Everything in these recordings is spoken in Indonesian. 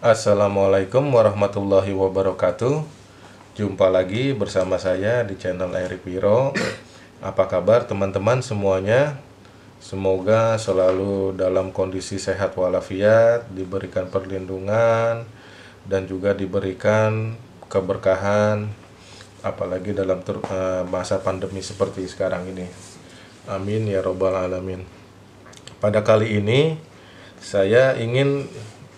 Assalamualaikum warahmatullahi wabarakatuh. Jumpa lagi bersama saya di channel Eri Piro. Apa kabar teman-teman semuanya? Semoga selalu dalam kondisi sehat walafiat, diberikan perlindungan, dan juga diberikan keberkahan, apalagi dalam masa pandemi seperti sekarang ini. Amin ya robbal alamin. Pada kali ini saya ingin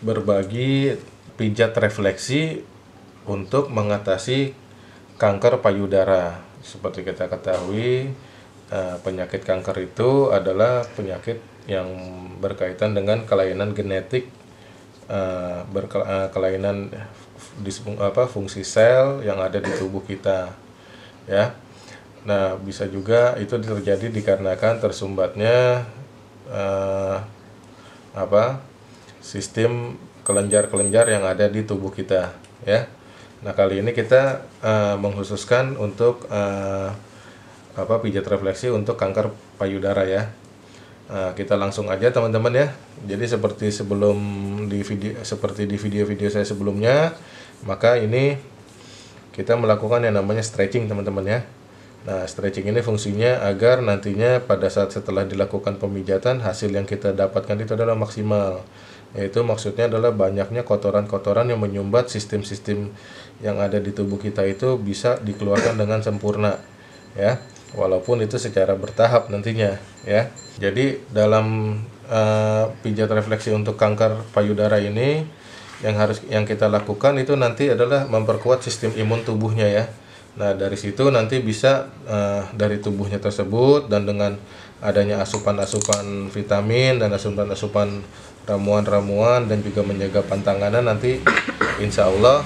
berbagi pijat refleksi untuk mengatasi kanker payudara. Seperti kita ketahui, penyakit kanker itu adalah penyakit yang berkaitan dengan kelainan genetik, kelainan fungsi sel yang ada di tubuh kita, ya. Nah, bisa juga itu terjadi dikarenakan tersumbatnya sistem kelenjar-kelenjar yang ada di tubuh kita, ya. Nah, kali ini kita mengkhususkan untuk pijat refleksi untuk kanker payudara, ya. Kita langsung aja teman-teman, ya. Jadi seperti di video-video saya sebelumnya, maka ini kita melakukan yang namanya stretching teman-teman, ya. Nah, stretching ini fungsinya agar nantinya pada saat setelah dilakukan pemijatan, hasil yang kita dapatkan itu adalah maksimal. Yaitu maksudnya adalah banyaknya kotoran-kotoran yang menyumbat sistem-sistem yang ada di tubuh kita itu bisa dikeluarkan dengan sempurna, ya. Walaupun itu secara bertahap nantinya, ya. Jadi dalam pijat refleksi untuk kanker payudara ini yang kita lakukan itu nanti adalah memperkuat sistem imun tubuhnya, ya. Nah, dari situ nanti bisa dari tubuhnya tersebut, dan dengan adanya asupan-asupan vitamin dan asupan-asupan ramuan-ramuan dan juga menjaga pantanganan, nanti insya Allah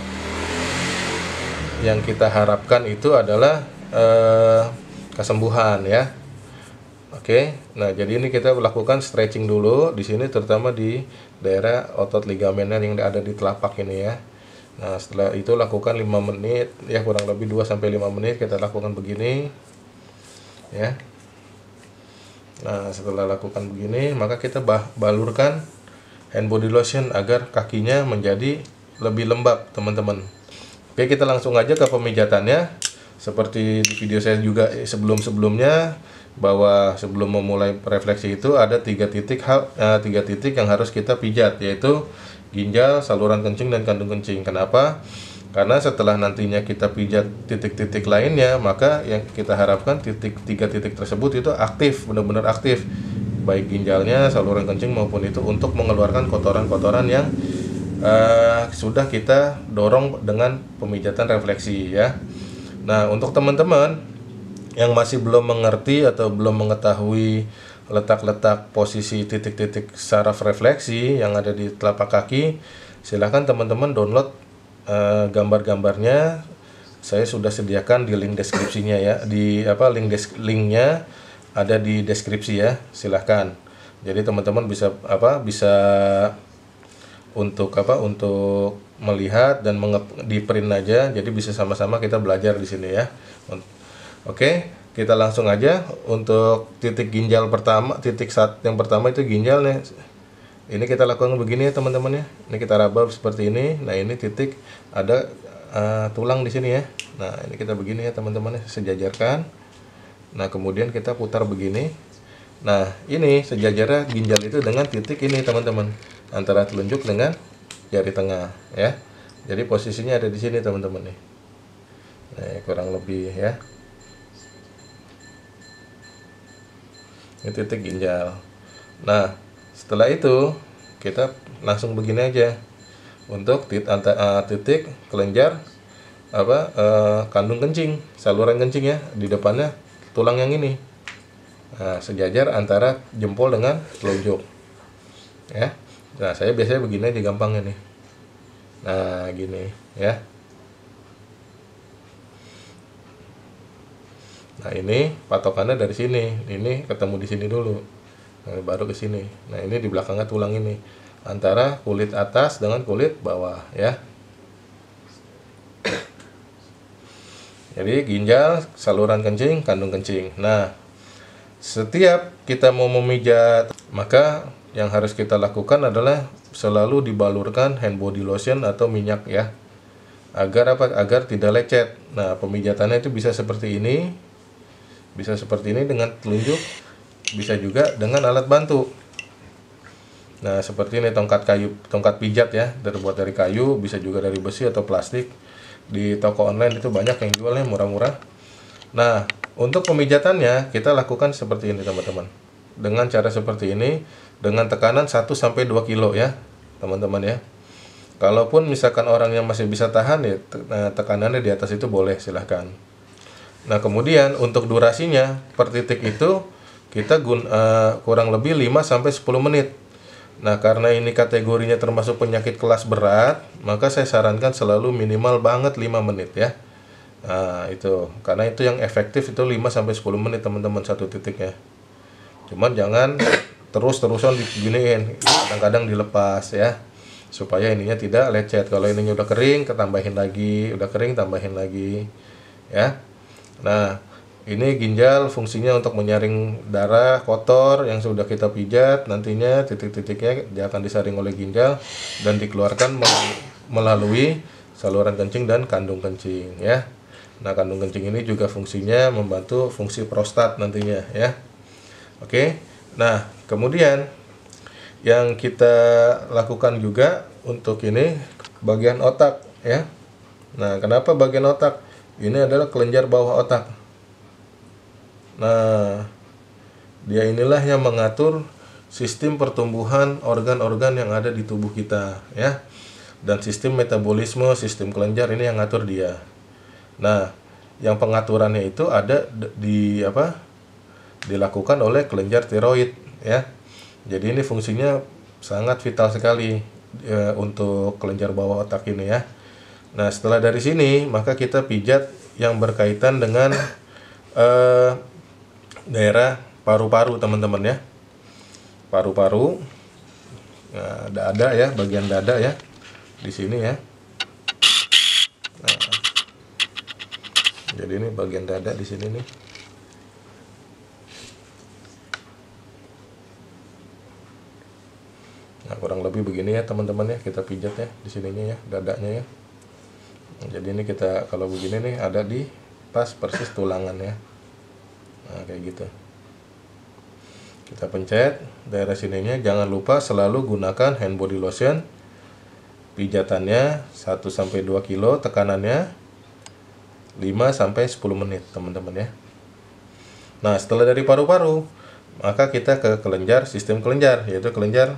yang kita harapkan itu adalah kesembuhan, ya. Oke. Nah, jadi ini kita lakukan stretching dulu di sini, terutama di daerah otot ligamennya yang ada di telapak ini, ya. Nah, setelah itu lakukan 5 menit, ya, kurang lebih 2-5 menit kita lakukan begini, ya. Nah, setelah lakukan begini, maka kita balurkan hand body lotion agar kakinya menjadi lebih lembab, teman-teman. Oke, kita langsung aja ke pemijatannya. Seperti di video saya juga sebelum-sebelumnya, bahwa sebelum memulai refleksi itu ada tiga titik yang harus kita pijat, yaitu ginjal, saluran kencing, dan kandung kencing. Kenapa? Karena setelah nantinya kita pijat titik-titik lainnya, maka yang kita harapkan tiga titik tersebut itu aktif, benar-benar aktif, baik ginjalnya, saluran kencing maupun itu, untuk mengeluarkan kotoran-kotoran yang sudah kita dorong dengan pemijatan refleksi, ya. Nah, untuk teman-teman yang masih belum mengerti atau belum mengetahui letak-letak posisi titik-titik saraf refleksi yang ada di telapak kaki, silahkan teman-teman download gambar-gambarnya. Saya sudah sediakan di link deskripsinya, ya. Linknya ada di deskripsi, ya. Silahkan. Jadi teman-teman bisa untuk melihat dan di print aja. Jadi bisa sama-sama kita belajar di sini, ya. Oke, kita langsung aja untuk titik ginjal pertama. Yang pertama itu ginjalnya. Ini kita lakukan begini, ya teman-teman, ya. Ini kita raba seperti ini. Nah, ini titik ada tulang di sini, ya. Nah, ini kita begini, ya teman-teman, ya, sejajarkan. Nah, kemudian kita putar begini. Nah, ini sejajarnya ginjal itu dengan titik ini, teman-teman, antara telunjuk dengan jari tengah, ya. Jadi posisinya ada di sini, teman-teman, nih. Nah, kurang lebih, ya. Ini titik ginjal. Nah, setelah itu kita langsung begini aja untuk titik kelenjar kandung kencing, saluran kencing, ya, di depannya tulang yang ini. Nah, sejajar antara jempol dengan telunjuk, ya. Nah, saya biasanya begini aja gampangnya nih. Nah, gini, ya. Nah, ini patokannya dari sini. Ini ketemu di sini dulu. Nah, baru ke sini. Nah, ini di belakangnya tulang ini. Antara kulit atas dengan kulit bawah, ya. Jadi ginjal, saluran kencing, kandung kencing. Nah, setiap kita mau memijat, maka yang harus kita lakukan adalah selalu dibalurkan hand body lotion atau minyak ya. Agar apa? Agar tidak lecet. Nah, pemijatannya itu bisa seperti ini. Bisa seperti ini dengan telunjuk, bisa juga dengan alat bantu. Nah, seperti ini tongkat kayu, tongkat pijat ya, terbuat dari kayu, bisa juga dari besi atau plastik. Di toko online itu banyak yang jualnya murah-murah. Nah, untuk pemijatannya kita lakukan seperti ini teman-teman. Dengan cara seperti ini, dengan tekanan 1 sampai 2 kilo ya, teman-teman ya. Kalaupun misalkan orang yang masih bisa tahan ya, tekanannya di atas itu boleh, silahkan. Nah, kemudian untuk durasinya per titik itu kita kurang lebih 5 sampai 10 menit. Nah, karena ini kategorinya termasuk penyakit kelas berat, maka saya sarankan selalu minimal banget 5 menit ya. Nah, itu. Karena itu yang efektif itu 5 sampai 10 menit teman-teman satu titiknya. Cuman jangan terus-terusan diginiin. Kadang-kadang dilepas ya. Supaya ininya tidak lecet. Kalau ininya udah kering, ketambahin lagi, udah kering tambahin lagi. Ya. Nah, ini ginjal fungsinya untuk menyaring darah kotor yang sudah kita pijat. Nantinya titik-titiknya dia akan disaring oleh ginjal dan dikeluarkan melalui saluran kencing dan kandung kencing ya. Nah, kandung kencing ini juga fungsinya membantu fungsi prostat nantinya ya. Oke. Nah, kemudian yang kita lakukan juga untuk ini bagian otak ya. Nah, kenapa bagian otak? Ini adalah kelenjar bawah otak. Nah, dia inilah yang mengatur sistem pertumbuhan organ-organ yang ada di tubuh kita ya. Dan sistem metabolisme, sistem kelenjar ini yang ngatur dia. Nah, yang pengaturannya itu ada dilakukan oleh kelenjar tiroid ya. Jadi ini fungsinya sangat vital sekali untuk kelenjar bawah otak ini ya. Nah, setelah dari sini maka kita pijat yang berkaitan dengan daerah paru-paru teman-teman ya. Paru-paru, nah, dada ya, bagian dada ya, di sini ya. Nah, jadi ini bagian dada di sini nih. Nah, kurang lebih begini ya teman-teman ya, kita pijat ya di sininya ya, dadanya ya. Nah, jadi ini kita kalau begini nih ada di pas persis tulangan ya. Nah, kayak gitu. Kita pencet daerah sininya, jangan lupa selalu gunakan hand body lotion. Pijatannya 1 sampai 2 kilo, tekanannya 5 sampai 10 menit, teman-teman ya. Nah, setelah dari paru-paru, maka kita ke kelenjar, sistem kelenjar, yaitu kelenjar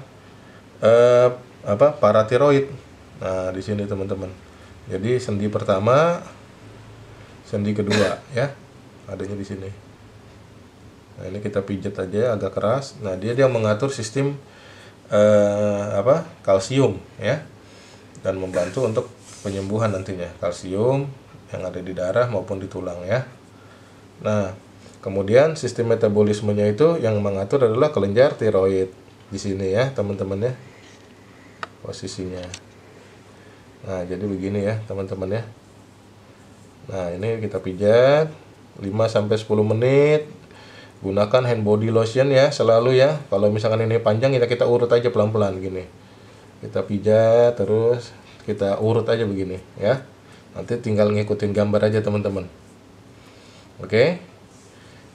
paratiroid. Nah, di sini teman-teman. Jadi sendi pertama, sendi kedua ya. Adanya di sini. Nah, ini kita pijat aja agak keras. Nah, dia mengatur sistem kalsium ya, dan membantu untuk penyembuhan nantinya kalsium yang ada di darah maupun di tulang ya. Nah, kemudian sistem metabolismenya itu yang mengatur adalah kelenjar tiroid di sini ya teman-teman ya, posisinya. Nah, jadi begini ya teman-teman ya. Nah, ini kita pijat 5 sampai 10 menit. Gunakan hand body lotion ya selalu ya. Kalau misalkan ini panjang kita urut aja pelan-pelan gini. Kita pijat terus kita urut aja begini ya. Nanti tinggal ngikutin gambar aja teman-teman. Oke.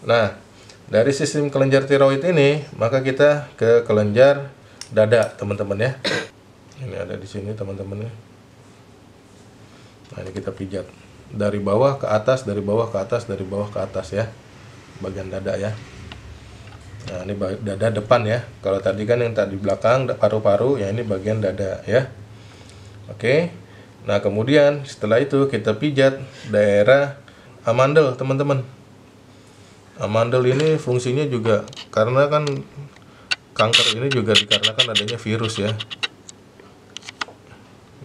Nah, dari sistem kelenjar tiroid ini maka kita ke kelenjar dada teman-teman ya. Ini ada di sini teman-teman ya. Nah, ini kita pijat dari bawah ke atas, dari bawah ke atas, dari bawah ke atas ya. Bagian dada ya. Nah, ini dada depan ya. Kalau tadi kan yang tadi belakang paru-paru, ya ini bagian dada ya. Oke. Nah, kemudian setelah itu kita pijat daerah amandel, teman-teman. Amandel ini fungsinya juga karena kan kanker ini juga dikarenakan adanya virus ya.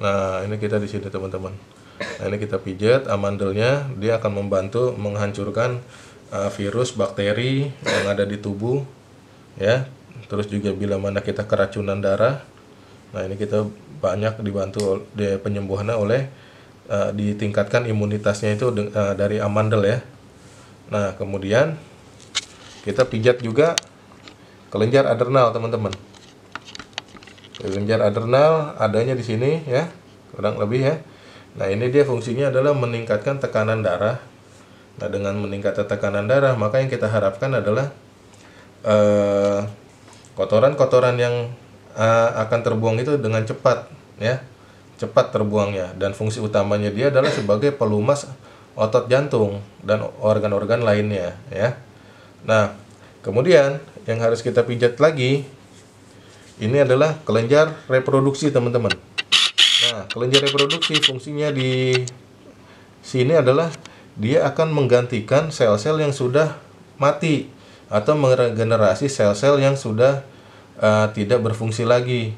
Nah, ini kita di sini teman-teman. Nah, ini kita pijat amandelnya, dia akan membantu menghancurkan virus, bakteri yang ada di tubuh ya. Terus juga bila mana kita keracunan darah, nah ini kita banyak dibantu penyembuhannya oleh ditingkatkan imunitasnya itu dari amandel ya. Nah, kemudian kita pijat juga kelenjar adrenal teman-teman. Kelenjar adrenal adanya di sini ya, kurang lebih ya. Nah, ini dia fungsinya adalah meningkatkan tekanan darah. Nah, dengan meningkatkan tekanan darah, maka yang kita harapkan adalah kotoran-kotoran yang akan terbuang itu dengan cepat ya, cepat terbuangnya. Dan fungsi utamanya dia adalah sebagai pelumas otot jantung dan organ-organ lainnya ya. Nah, kemudian yang harus kita pijat lagi ini adalah kelenjar reproduksi, teman-teman. Nah, kelenjar reproduksi fungsinya di sini adalah dia akan menggantikan sel-sel yang sudah mati atau meregenerasi sel-sel yang sudah tidak berfungsi lagi.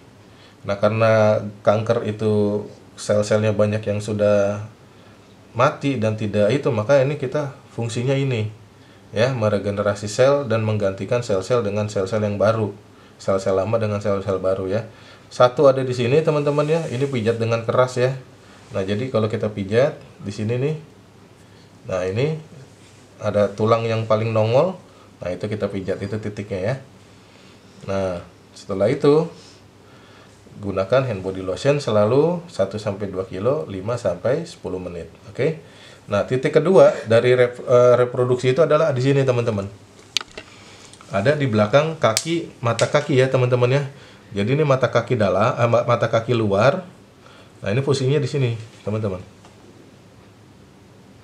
Nah, karena kanker itu sel-selnya banyak yang sudah mati dan tidak itu, maka ini kita fungsinya ini ya, meregenerasi sel dan menggantikan sel-sel dengan sel-sel yang baru, sel-sel lama dengan sel-sel baru ya. Satu ada di sini, teman-teman ya. Ini pijat dengan keras ya. Nah, jadi kalau kita pijat di sini nih, nah ini ada tulang yang paling nongol. Nah, itu kita pijat, itu titiknya ya. Nah, setelah itu gunakan hand body lotion selalu 1-2 kilo 5-10 menit. Oke. Nah, titik kedua dari reproduksi itu adalah di sini, teman-teman. Ada di belakang kaki, mata kaki ya, teman-teman ya. Jadi ini mata kaki dalam, mata kaki luar. Nah, ini posisinya di sini, teman-teman.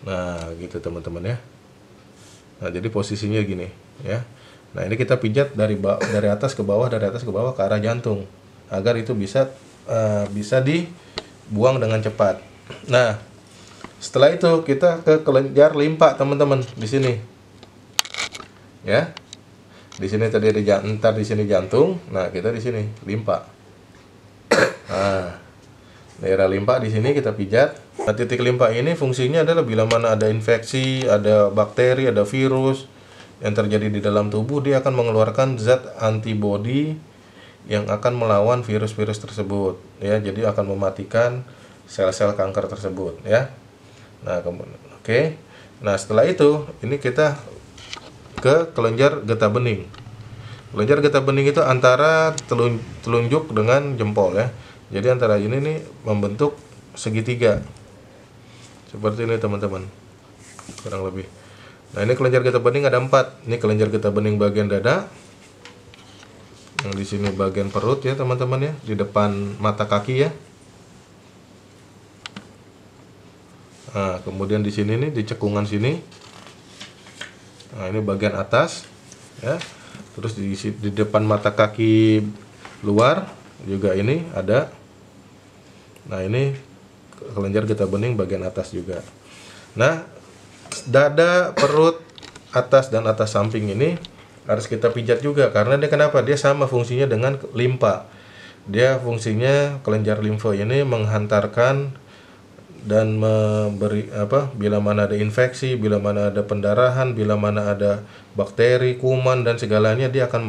Nah, gitu teman-teman ya. Nah, jadi posisinya gini ya. Nah, ini kita pijat dari atas ke bawah, dari atas ke bawah ke arah jantung agar itu bisa dibuang dengan cepat. Nah, setelah itu kita ke kelenjar limpa, teman-teman, di sini. Ya. Di sini tadi ada di sini jantung. Nah, kita di sini limpa. Nah, daerah limpa di sini kita pijat. Nah, titik limpa ini fungsinya adalah bila mana ada infeksi, ada bakteri, ada virus yang terjadi di dalam tubuh, dia akan mengeluarkan zat antibodi yang akan melawan virus-virus tersebut ya. Jadi akan mematikan sel-sel kanker tersebut ya. Nah, oke. Nah, setelah itu ini kita ke kelenjar getah bening. Kelenjar getah bening itu antara telunjuk dengan jempol ya. Jadi antara ini nih membentuk segitiga. Seperti ini, teman-teman. Kurang lebih. Nah, ini kelenjar getah bening ada 4. Ini kelenjar getah bening bagian dada. Yang di sini bagian perut ya, teman-teman ya, di depan mata kaki ya. Nah, kemudian di sini nih, di cekungan sini. Nah, ini bagian atas ya. Terus di depan mata kaki luar juga ini ada. Nah, ini kelenjar getah bening bagian atas juga. Nah, dada, perut, atas dan atas samping ini harus kita pijat juga karena dia kenapa? Dia sama fungsinya dengan limpa. Dia fungsinya kelenjar limfa ini menghantarkan dan memberi bila mana ada infeksi, bila mana ada pendarahan, bila mana ada bakteri, kuman dan segalanya, dia akan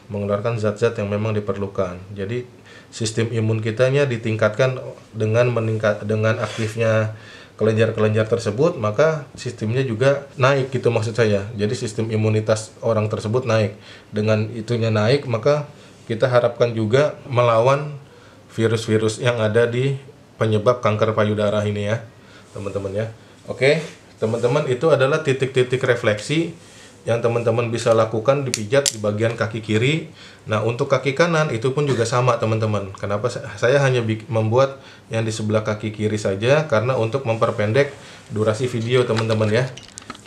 mengeluarkan zat-zat yang memang diperlukan. Jadi sistem imun kitanya ditingkatkan dengan aktifnya kelenjar-kelenjar tersebut, maka sistemnya juga naik gitu maksud saya. Jadi sistem imunitas orang tersebut naik. Dengan itunya naik, maka kita harapkan juga melawan virus-virus yang ada di penyebab kanker payudara ini ya, teman-teman ya. Oke, teman-teman, itu adalah titik-titik refleksi yang teman-teman bisa lakukan dipijat di bagian kaki kiri. Nah, untuk kaki kanan itu pun juga sama, teman-teman. Kenapa saya hanya membuat yang di sebelah kaki kiri saja? Karena untuk memperpendek durasi video, teman-teman ya.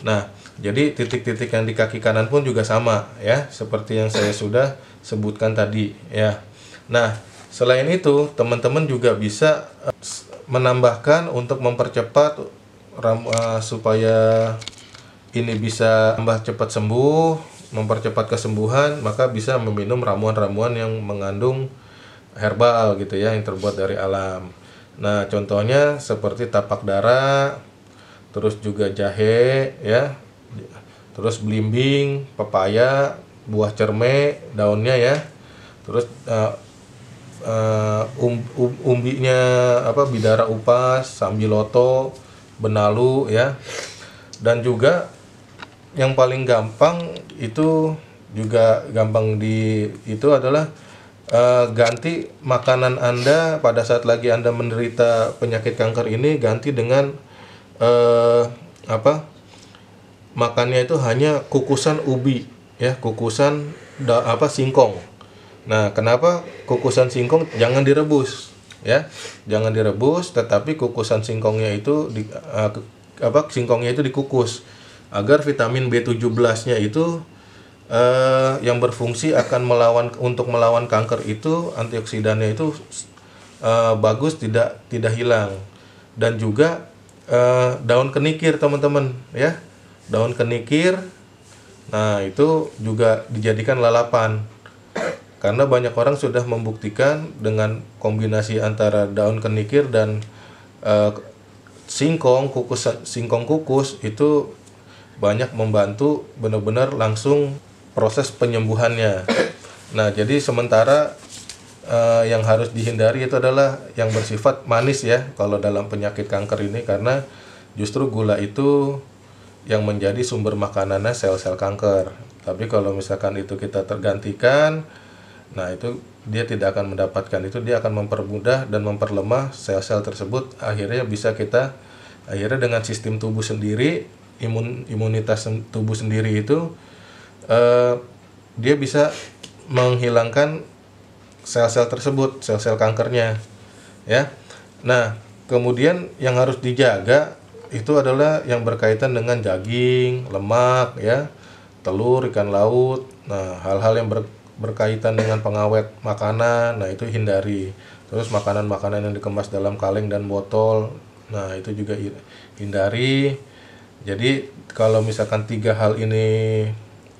Nah, jadi titik-titik yang di kaki kanan pun juga sama ya, seperti yang saya sudah sebutkan tadi ya. Nah, selain itu, teman-teman juga bisa menambahkan untuk mempercepat supaya ini bisa tambah cepat sembuh, mempercepat kesembuhan, maka bisa meminum ramuan-ramuan yang mengandung herbal gitu ya, yang terbuat dari alam. Nah, contohnya seperti tapak dara, terus juga jahe ya, terus belimbing, pepaya, buah cerme, daunnya ya, terus umbinya bidara upas, sambiloto, benalu ya. Dan juga yang paling gampang itu juga gampang itu adalah ganti makanan Anda pada saat lagi Anda menderita penyakit kanker ini, ganti dengan apa, makannya itu hanya kukusan ubi ya, kukusan singkong. Nah, kenapa kukusan singkong jangan direbus ya, jangan direbus, tetapi kukusan singkongnya itu singkongnya itu dikukus agar vitamin B17-nya itu yang berfungsi akan untuk melawan kanker itu, antioksidannya itu bagus, tidak hilang. Dan juga daun kenikir teman-teman ya, daun kenikir, nah itu juga dijadikan lalapan, karena banyak orang sudah membuktikan dengan kombinasi antara daun kenikir dan singkong kukus itu banyak membantu benar-benar langsung proses penyembuhannya. Nah, jadi sementara yang harus dihindari itu adalah yang bersifat manis ya kalau dalam penyakit kanker ini, karena justru gula itu yang menjadi sumber makanannya sel-sel kanker. Tapi kalau misalkan itu kita tergantikan, nah itu dia tidak akan mendapatkan itu, dia akan mempermudah dan memperlemah sel-sel tersebut. Akhirnya dengan sistem tubuh sendiri, imunitas tubuh sendiri itu dia bisa menghilangkan sel-sel tersebut, sel-sel kankernya ya. Nah, kemudian yang harus dijaga itu adalah yang berkaitan dengan daging, lemak ya, telur, ikan laut. Nah, hal-hal yang berkaitan dengan pengawet makanan, nah itu hindari. Terus makanan-makanan yang dikemas dalam kaleng dan botol, nah itu juga hindari. Jadi kalau misalkan 3 hal ini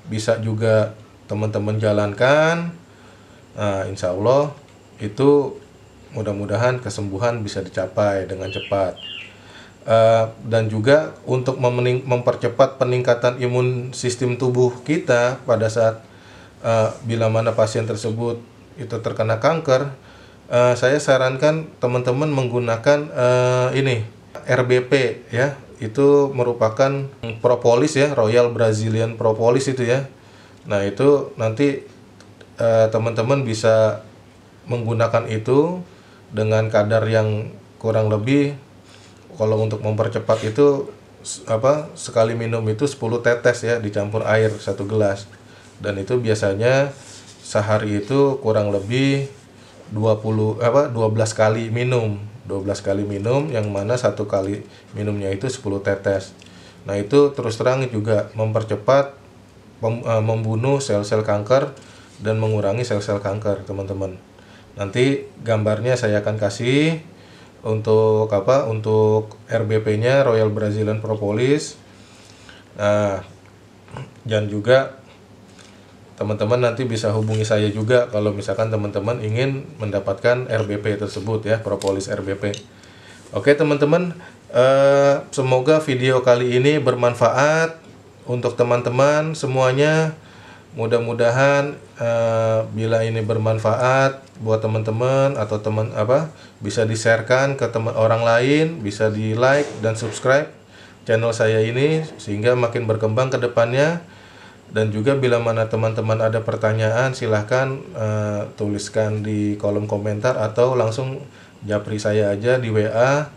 bisa juga teman-teman jalankan, nah insya Allah itu mudah-mudahan kesembuhan bisa dicapai dengan cepat. Dan juga untuk mempercepat peningkatan imun sistem tubuh kita pada saat bila mana pasien tersebut itu terkena kanker, saya sarankan teman-teman menggunakan ini RBP ya. Itu merupakan propolis ya, Royal Brazilian Propolis itu ya. Nah, itu nanti teman-teman bisa menggunakan itu dengan kadar yang kurang lebih, kalau untuk mempercepat itu sekali minum itu 10 tetes ya, dicampur air 1 gelas. Dan itu biasanya sehari itu kurang lebih 12 kali minum. 12 kali minum, yang mana 1 kali minumnya itu 10 tetes. Nah, itu terus terang juga mempercepat membunuh sel-sel kanker dan mengurangi sel-sel kanker, teman-teman. Nanti gambarnya saya akan kasih untuk untuk RBP-nya, Royal Brazilian Propolis. Nah, dan juga teman-teman nanti bisa hubungi saya juga kalau misalkan teman-teman ingin mendapatkan RBP tersebut ya, propolis RBP. Oke teman-teman, semoga video kali ini bermanfaat untuk teman-teman semuanya. Mudah-mudahan bila ini bermanfaat buat teman-teman atau bisa di-sharekan ke orang lain, bisa di-like dan subscribe channel saya ini sehingga makin berkembang ke depannya. Dan juga bila mana teman-teman ada pertanyaan, silahkan tuliskan di kolom komentar atau langsung japri saya aja di WA.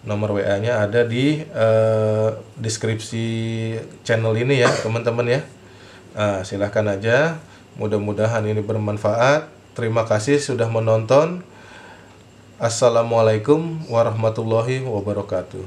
Nomor WA-nya ada di deskripsi channel ini ya teman-teman ya. Silahkan aja. Mudah-mudahan ini bermanfaat. Terima kasih sudah menonton. Assalamualaikum warahmatullahi wabarakatuh.